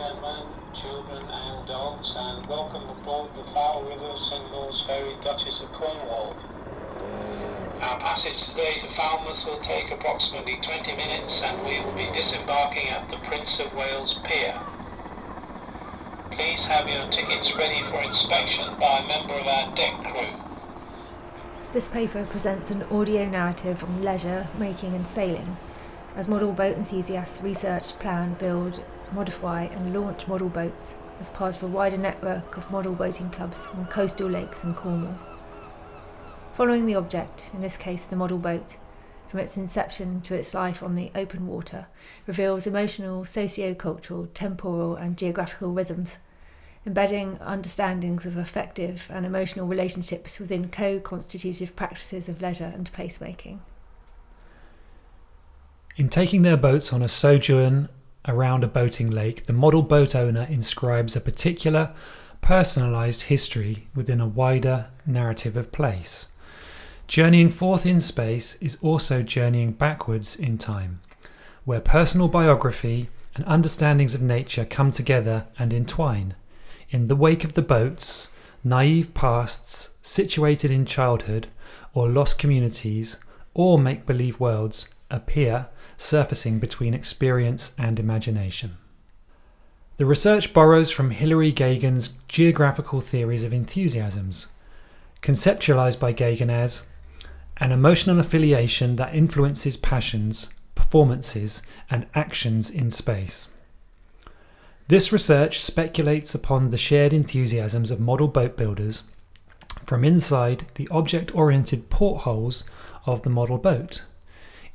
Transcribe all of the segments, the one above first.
gentlemen, children and dogs, and welcome aboard the Foul River St Maur's Ferry, Duchess of Cornwall. Our passage today to Falmouth will take approximately 20 minutes, and we will be disembarking at the Prince of Wales Pier. Please have your tickets ready for inspection by a member of our deck crew. This paper presents an audio narrative on leisure, making and sailing, as model boat enthusiasts research, plan, build, modify and launch model boats as part of a wider network of model boating clubs on coastal lakes in Cornwall. Following the object, in this case the model boat, from its inception to its life on the open water, reveals emotional, socio-cultural, temporal and geographical rhythms, embedding understandings of affective and emotional relationships within co-constitutive practices of leisure and placemaking. In taking their boats on a sojourn around a boating lake, the model boat owner inscribes a particular, personalised history within a wider narrative of place. Journeying forth in space is also journeying backwards in time, where personal biography and understandings of nature come together and entwine. In the wake of the boats, naive pasts situated in childhood or lost communities or make-believe worlds appear, surfacing between experience and imagination. The research borrows from Hilary Gagan's geographical theories of enthusiasms, conceptualized by Gagan as an emotional affiliation that influences passions, performances, and actions in space. This research speculates upon the shared enthusiasms of model boat builders from inside the object-oriented portholes of the model boat,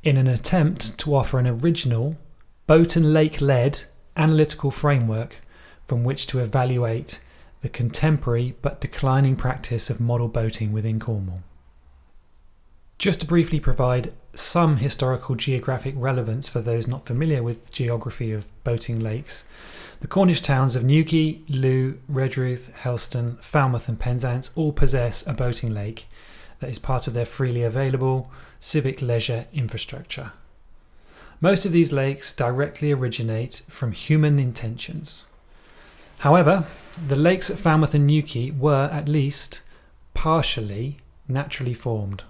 in an attempt to offer an original, boat and lake-led analytical framework from which to evaluate the contemporary but declining practice of model boating within Cornwall. Just to briefly provide some historical geographic relevance for those not familiar with the geography of boating lakes, the Cornish towns of Newquay, Looe, Redruth, Helston, Falmouth and Penzance all possess a boating lake that is part of their freely available civic leisure infrastructure. Most of these lakes directly originate from human intentions. However, the lakes at Falmouth and Newquay were at least partially naturally formed,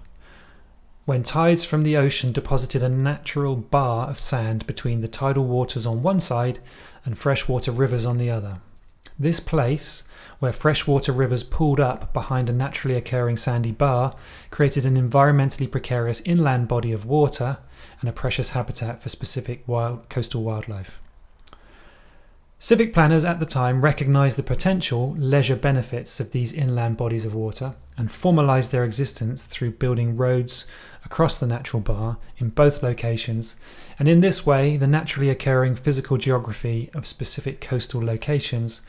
when tides from the ocean deposited a natural bar of sand between the tidal waters on one side and freshwater rivers on the other. This place, where freshwater rivers pooled up behind a naturally occurring sandy bar, created an environmentally precarious inland body of water and a precious habitat for specific coastal wildlife. Civic planners at the time recognised the potential leisure benefits of these inland bodies of water and formalised their existence through building roads across the natural bar in both locations, and in this way the naturally occurring physical geography of specific coastal locations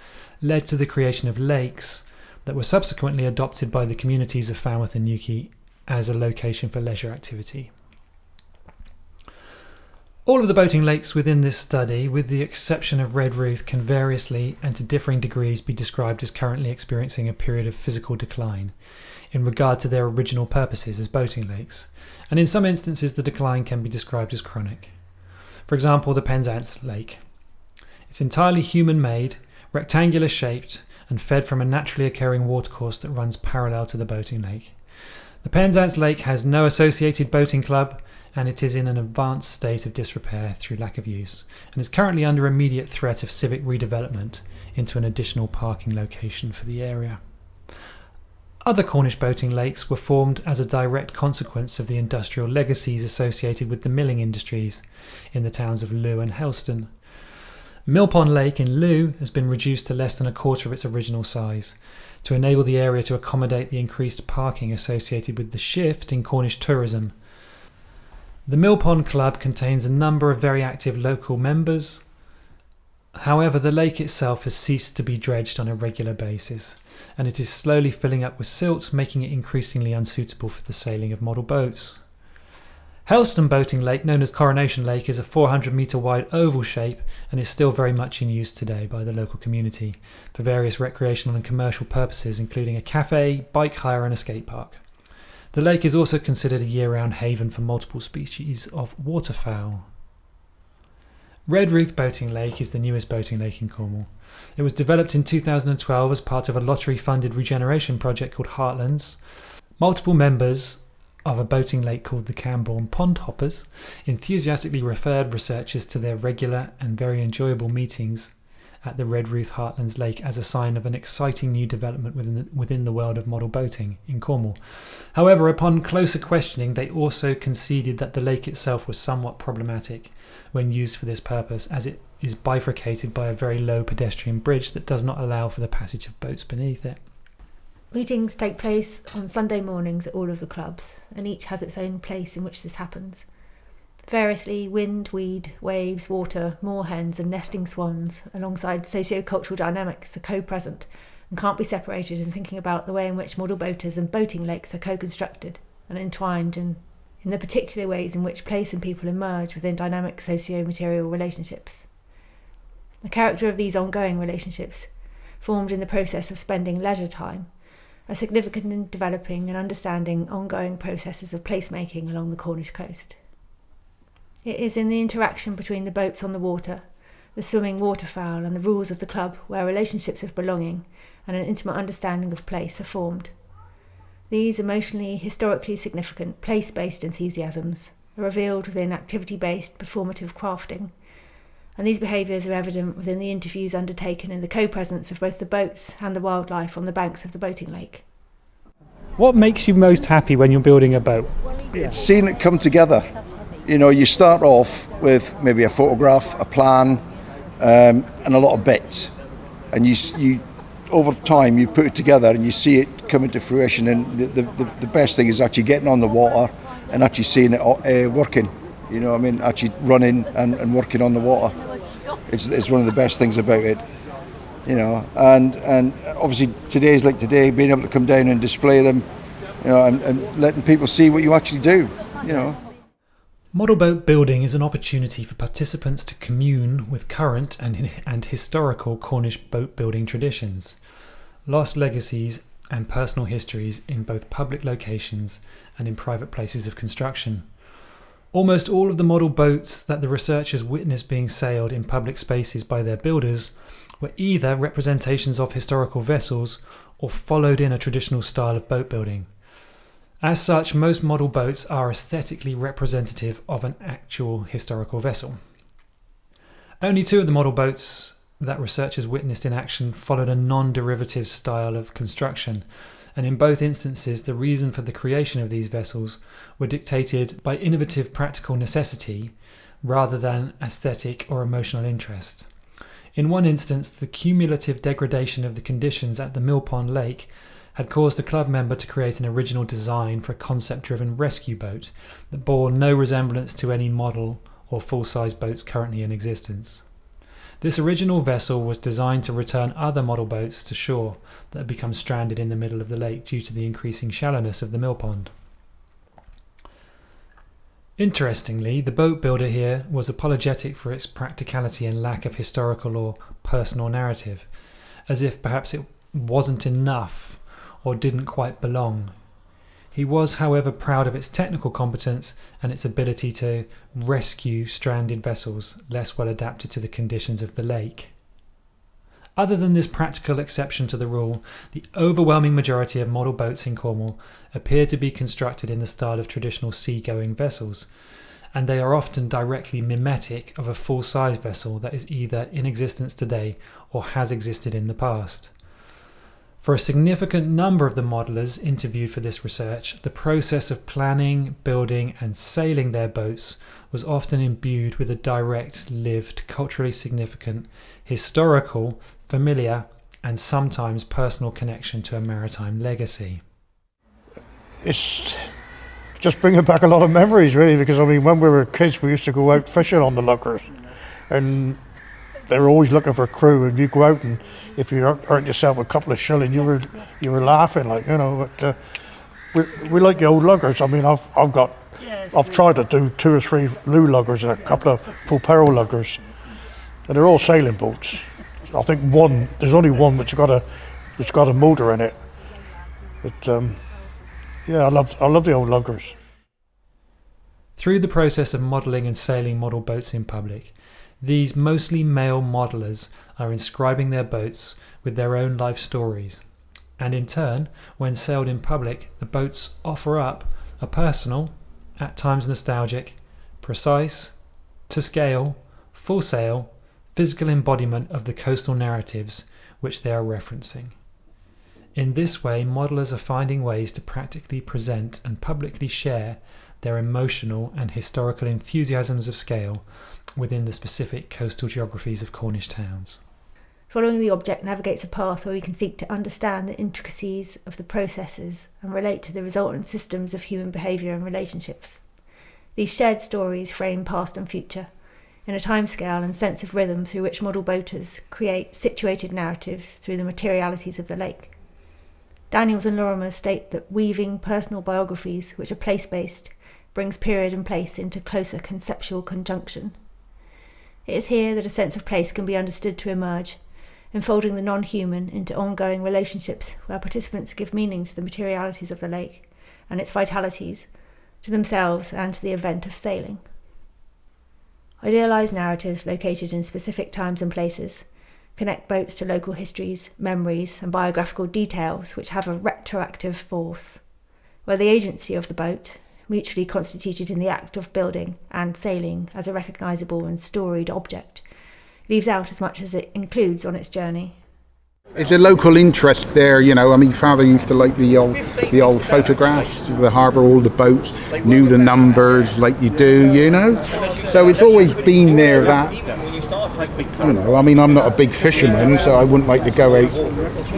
led to the creation of lakes that were subsequently adopted by the communities of Falmouth and Newquay as a location for leisure activity. All of the boating lakes within this study, with the exception of Redruth, can variously and to differing degrees be described as currently experiencing a period of physical decline in regard to their original purposes as boating lakes, and in some instances the decline can be described as chronic. For example, the Penzance Lake. It's entirely human-made, rectangular shaped and fed from a naturally occurring watercourse that runs parallel to the boating lake. The Penzance Lake has no associated boating club, and it is in an advanced state of disrepair through lack of use, and is currently under immediate threat of civic redevelopment into an additional parking location for the area. Other Cornish boating lakes were formed as a direct consequence of the industrial legacies associated with the milling industries in the towns of Looe and Helston. Millpond Lake in Looe has been reduced to less than a quarter of its original size to enable the area to accommodate the increased parking associated with the shift in Cornish tourism. The Millpond Club contains a number of very active local members. However, the lake itself has ceased to be dredged on a regular basis, and it is slowly filling up with silt, making it increasingly unsuitable for the sailing of model boats. Helston Boating Lake, known as Coronation Lake, is a 400-metre wide oval shape and is still very much in use today by the local community for various recreational and commercial purposes, including a cafe, bike hire and a skate park. The lake is also considered a year-round haven for multiple species of waterfowl. Redruth Boating Lake is the newest boating lake in Cornwall. It was developed in 2012 as part of a lottery-funded regeneration project called Heartlands. Multiple members of a boating lake called the Camborne Pond Hoppers enthusiastically referred researchers to their regular and very enjoyable meetings at the Redruth Heartlands Lake as a sign of an exciting new development within the world of model boating in Cornwall. However, upon closer questioning, they also conceded that the lake itself was somewhat problematic when used for this purpose, as it is bifurcated by a very low pedestrian bridge that does not allow for the passage of boats beneath it. Meetings take place on Sunday mornings at all of the clubs, and each has its own place in which this happens. Variously, wind, weed, waves, water, moorhens and nesting swans, alongside socio-cultural dynamics, are co-present and can't be separated in thinking about the way in which model boaters and boating lakes are co-constructed and entwined in the particular ways in which place and people emerge within dynamic socio-material relationships. The character of these ongoing relationships, formed in the process of spending leisure time, are significant in developing and understanding ongoing processes of placemaking along the Cornish coast. It is in the interaction between the boats on the water, the swimming waterfowl and the rules of the club where relationships of belonging and an intimate understanding of place are formed. These emotionally, historically significant place-based enthusiasms are revealed within activity-based performative crafting, and these behaviours are evident within the interviews undertaken in the co-presence of both the boats and the wildlife on the banks of the boating lake. What makes you most happy when you're building a boat? It's seeing it come together. You know, you start off with maybe a photograph, a plan, and a lot of bits, and you over time you put it together and you see it come into fruition. And the best thing is actually getting on the water and actually seeing it working. You know what I mean? Actually running and working on the water. It's one of the best things about it. You know, and obviously today's like today, being able to come down and display them, you know, and letting people see what you actually do. You know. Model boat building is an opportunity for participants to commune with current and historical Cornish boat building traditions, lost legacies and personal histories in both public locations and in private places of construction. Almost all of the model boats that the researchers witnessed being sailed in public spaces by their builders were either representations of historical vessels or followed in a traditional style of boat building. As such, most model boats are aesthetically representative of an actual historical vessel. Only 2 of the model boats that researchers witnessed in action followed a non-derivative style of construction, and in both instances the reason for the creation of these vessels were dictated by innovative practical necessity rather than aesthetic or emotional interest. In one instance, the cumulative degradation of the conditions at the Millpond Lake had caused a club member to create an original design for a concept-driven rescue boat that bore no resemblance to any model or full-size boats currently in existence. This original vessel was designed to return other model boats to shore that had become stranded in the middle of the lake due to the increasing shallowness of the millpond. Interestingly, the boat builder here was apologetic for its practicality and lack of historical or personal narrative, as if perhaps it wasn't enough or didn't quite belong. He was, however, proud of its technical competence and its ability to rescue stranded vessels less well adapted to the conditions of the lake. Other than this practical exception to the rule, the overwhelming majority of model boats in Cornwall appear to be constructed in the style of traditional sea-going vessels, and they are often directly mimetic of a full-size vessel that is either in existence today or has existed in the past. For a significant number of the modellers interviewed for this research, the process of planning, building and sailing their boats was often imbued with a direct, lived, culturally significant, historical, familiar and sometimes personal connection to a maritime legacy. It's just bringing back a lot of memories really, because I mean when we were kids we used to go out fishing on the luggers and they were always looking for a crew, and you go out and if you earned yourself a couple of shilling, you were laughing, like, you know. But we like the old luggers. I mean, I've tried to do 2 or 3 loo luggers and a couple of Pulpero luggers, and they're all sailing boats. I think there's only one which got a motor in it. But yeah, I love the old luggers. Through the process of modelling and sailing model boats in public, These mostly male modellers are inscribing their boats with their own life stories, and in turn, when sailed in public, the boats offer up a personal, at times nostalgic, precise, to scale, full sail, physical embodiment of the coastal narratives which they are referencing. In this way, modellers are finding ways to practically present and publicly share their emotional and historical enthusiasms of scale within the specific coastal geographies of Cornish towns. Following the object navigates a path where we can seek to understand the intricacies of the processes and relate to the resultant systems of human behaviour and relationships. These shared stories frame past and future, in a timescale and sense of rhythm through which model boaters create situated narratives through the materialities of the lake. Daniels and Lorimer state that weaving personal biographies, which are place-based, brings period and place into closer conceptual conjunction. It is here that a sense of place can be understood to emerge, enfolding the non-human into ongoing relationships where participants give meaning to the materialities of the lake and its vitalities, to themselves and to the event of sailing. Idealised narratives located in specific times and places connect boats to local histories, memories and biographical details which have a retroactive force, where the agency of the boat, mutually constituted in the act of building and sailing as a recognisable and storied object, leaves out as much as it includes on its journey. It's a local interest there, you know. I mean, Father used to like the old photographs of the harbour, all the boats, knew the numbers like you do, you know. So it's always been there that, you know, I mean, I'm not a big fisherman, so I wouldn't like to go out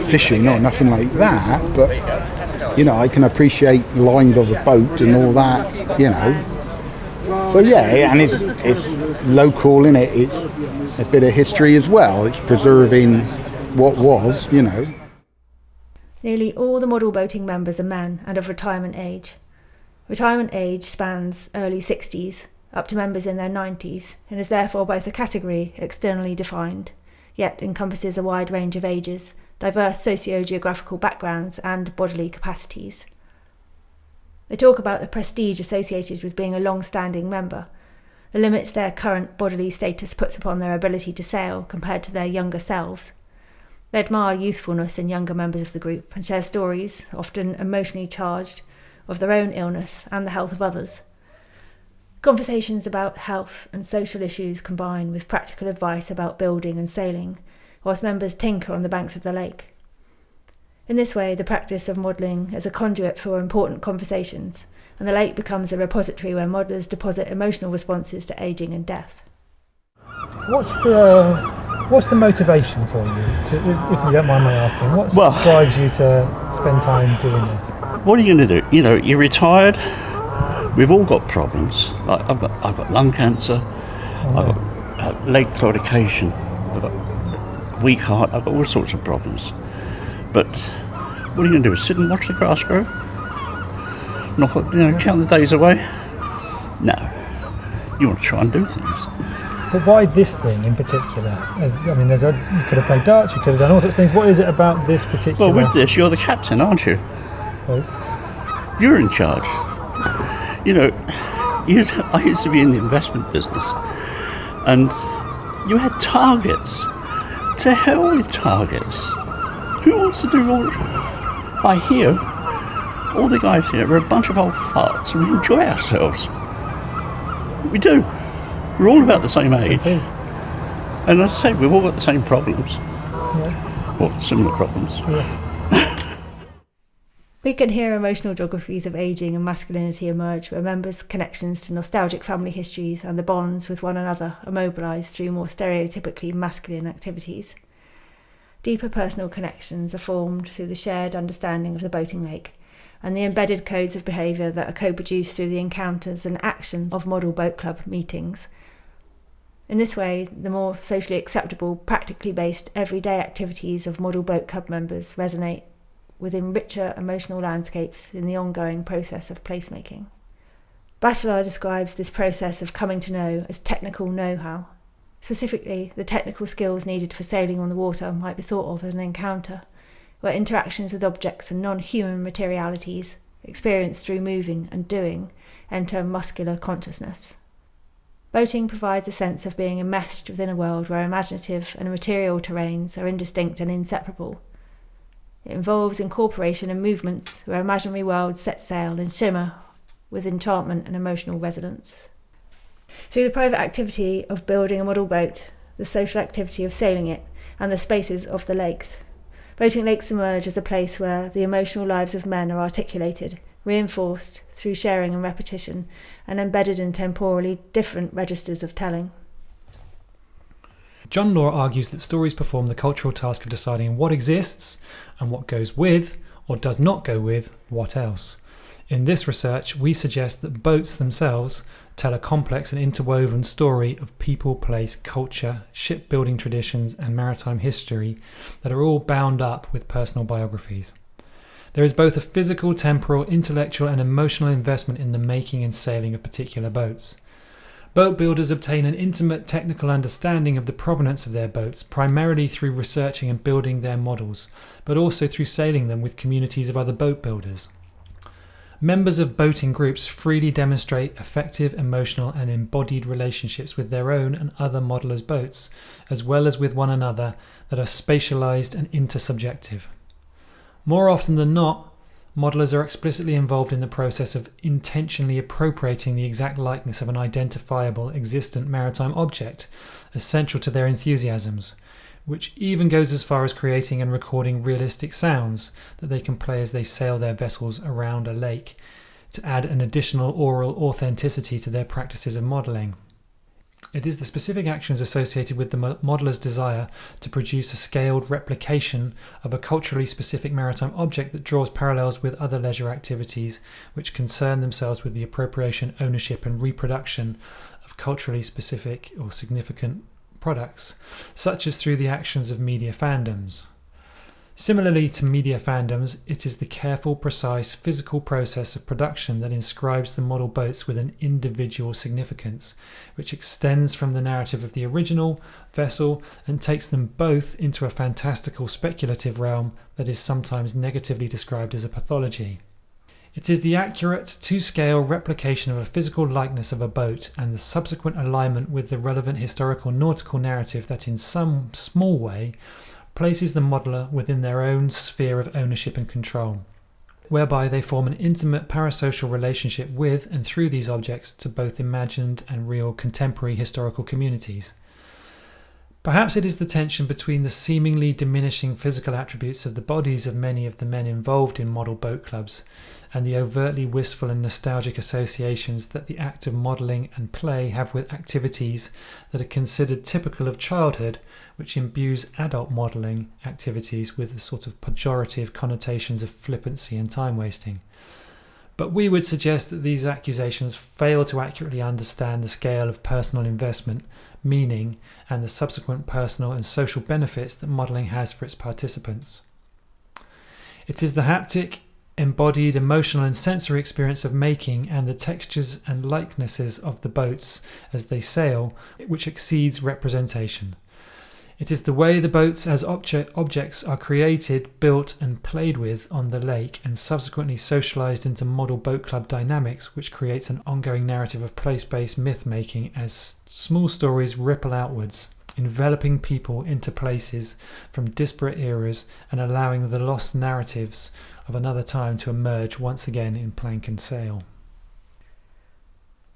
fishing or nothing like that, but, you know, I can appreciate lines of a boat and all that, you know. So yeah, and it's local, innit? It's a bit of history as well. It's preserving what was, you know. Nearly all the model boating members are men and of retirement age. Retirement age spans early 60s up to members in their 90s and is therefore both a category externally defined, yet encompasses a wide range of ages, diverse socio-geographical backgrounds and bodily capacities. They talk about the prestige associated with being a long-standing member, the limits their current bodily status puts upon their ability to sail compared to their younger selves. They admire youthfulness in younger members of the group and share stories, often emotionally charged, of their own illness and the health of others. Conversations about health and social issues combine with practical advice about building and sailing, whilst members tinker on the banks of the lake. In this way, the practice of modelling is a conduit for important conversations, and the lake becomes a repository where modellers deposit emotional responses to ageing and death. What's the motivation for you, if you don't mind my asking? What drives you to spend time doing this? What are you going to do? You know, you're retired. We've all got problems. Like I've got lung cancer. I've got leg claudication. I've got weak heart. I've got all sorts of problems. But what are you going to do? Sit and watch the grass grow? Count the days away? No. You want to try and do things. But why this thing in particular? I mean, you could have played darts, you could have done all sorts of things. What is it about this particular? Well, with this, you're the captain, aren't you? Yes. You're in charge. You know, I used to be in the investment business, and you had targets. To hell with targets. Who wants to do all? I hear all the guys here are a bunch of old farts, and we enjoy ourselves. We do. We're all about the same age. And as I say, we've all got the same problems. Yeah. Or similar problems. Yeah. We can hear emotional geographies of ageing and masculinity emerge where members' connections to nostalgic family histories and the bonds with one another are mobilised through more stereotypically masculine activities. Deeper personal connections are formed through the shared understanding of the boating lake and the embedded codes of behaviour that are co-produced through the encounters and actions of model boat club meetings. In this way, the more socially acceptable, practically based, everyday activities of model boat club members resonate within richer emotional landscapes in the ongoing process of placemaking. Bachelard describes this process of coming to know as technical know-how. Specifically, the technical skills needed for sailing on the water might be thought of as an encounter, where interactions with objects and non-human materialities, experienced through moving and doing, enter muscular consciousness. Boating provides a sense of being enmeshed within a world where imaginative and material terrains are indistinct and inseparable. It involves incorporation and movements where imaginary worlds set sail and shimmer with enchantment and emotional resonance. Through the private activity of building a model boat, the social activity of sailing it, and the spaces of the lakes, boating lakes emerge as a place where the emotional lives of men are articulated, reinforced through sharing and repetition, and embedded in temporally different registers of telling. John Law argues that stories perform the cultural task of deciding what exists and what goes with, or does not go with, what else. In this research, we suggest that boats themselves tell a complex and interwoven story of people, place, culture, shipbuilding traditions, and maritime history that are all bound up with personal biographies. There is both a physical, temporal, intellectual, and emotional investment in the making and sailing of particular boats. Boat builders obtain an intimate technical understanding of the provenance of their boats, primarily through researching and building their models, but also through sailing them with communities of other boat builders. Members of boating groups freely demonstrate effective emotional and embodied relationships with their own and other modelers' boats, as well as with one another, that are spatialized and intersubjective. More often than not, modelers are explicitly involved in the process of intentionally appropriating the exact likeness of an identifiable, existent maritime object, essential to their enthusiasms, which even goes as far as creating and recording realistic sounds that they can play as they sail their vessels around a lake, to add an additional oral authenticity to their practices of modelling. It is the specific actions associated with the modeller's desire to produce a scaled replication of a culturally specific maritime object that draws parallels with other leisure activities which concern themselves with the appropriation, ownership, and reproduction of culturally specific or significant products, such as through the actions of media fandoms. Similarly to media fandoms, it is the careful, precise, physical process of production that inscribes the model boats with an individual significance, which extends from the narrative of the original vessel and takes them both into a fantastical, speculative realm that is sometimes negatively described as a pathology. It is the accurate, to-scale replication of a physical likeness of a boat and the subsequent alignment with the relevant historical nautical narrative that in some small way places the modeller within their own sphere of ownership and control, whereby they form an intimate parasocial relationship with and through these objects to both imagined and real contemporary historical communities. Perhaps it is the tension between the seemingly diminishing physical attributes of the bodies of many of the men involved in model boat clubs and the overtly wistful and nostalgic associations that the act of modelling and play have with activities that are considered typical of childhood, which imbues adult modelling activities with a sort of pejorative connotations of flippancy and time wasting. But we would suggest that these accusations fail to accurately understand the scale of personal investment, meaning, and the subsequent personal and social benefits that modelling has for its participants. It is the haptic, embodied emotional and sensory experience of making and the textures and likenesses of the boats as they sail which exceeds representation. It is the way the boats as objects are created, built and played with on the lake and subsequently socialised into model boat club dynamics which creates an ongoing narrative of place-based myth-making as small stories ripple outwards, enveloping people into places from disparate eras and allowing the lost narratives of another time to emerge once again in plank and sail.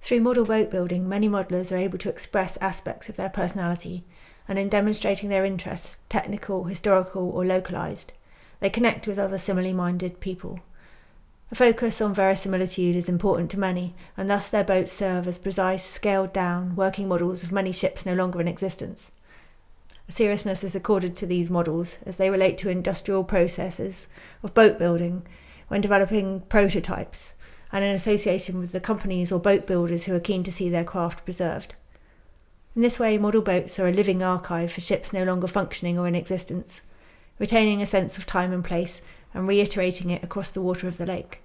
Through model boat building, many modellers are able to express aspects of their personality, and in demonstrating their interests, technical, historical or localised, they connect with other similarly minded people. A focus on verisimilitude is important to many, and thus their boats serve as precise, scaled-down, working models of many ships no longer in existence. A seriousness is accorded to these models as they relate to industrial processes of boat building when developing prototypes, and in association with the companies or boat builders who are keen to see their craft preserved. In this way, model boats are a living archive for ships no longer functioning or in existence, retaining a sense of time and place and reiterating it across the water of the lake.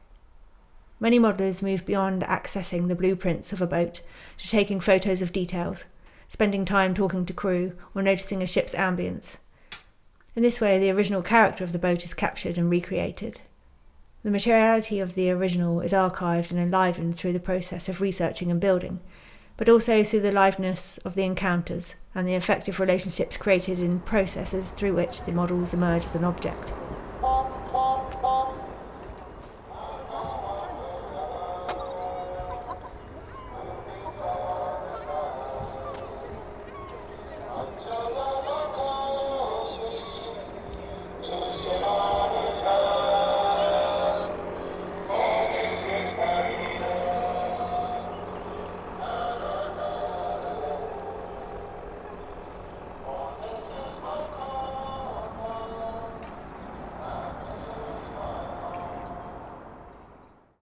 Many modellers move beyond accessing the blueprints of a boat to taking photos of details, spending time talking to crew or noticing a ship's ambience. In this way, the original character of the boat is captured and recreated. The materiality of the original is archived and enlivened through the process of researching and building, but also through the liveliness of the encounters and the effective relationships created in processes through which the models emerge as an object.